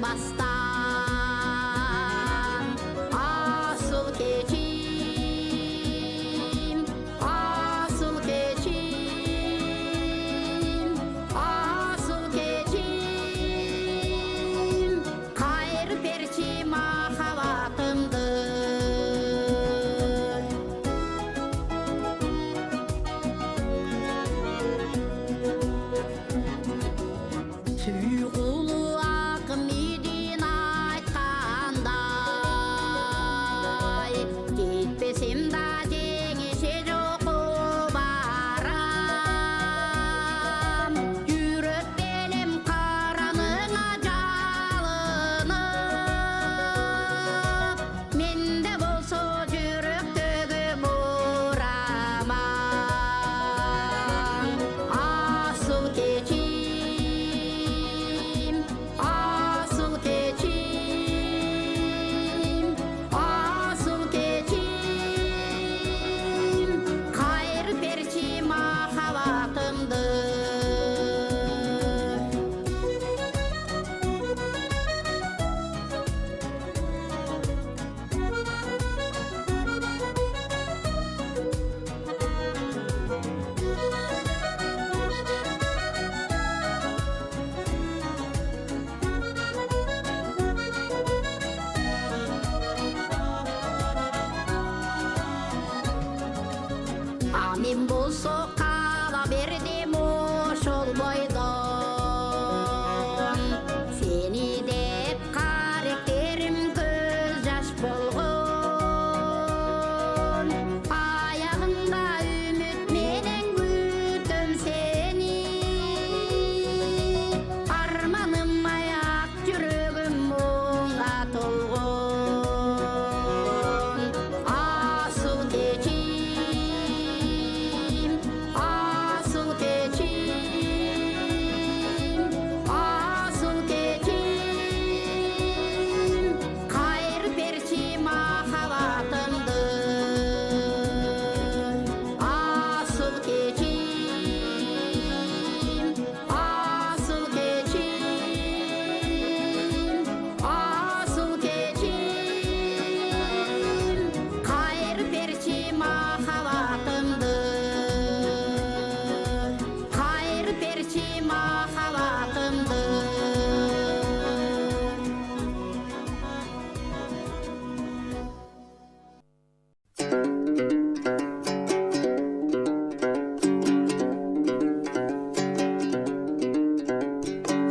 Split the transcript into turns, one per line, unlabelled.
Alastан асыл keçim, asıl keçim, asıl keçim, kayır perçi mahabatımdır. Түйгулу Ахмедин айтқандай, кетпесем да жеңеше жоқ барам. Жүрек белем қараныңа жалынып, менде болса жүректегі бораман. Асыл keçim, asıl keçim, asıl keçim, kayır perçi mahabatımdır. Amin bolsa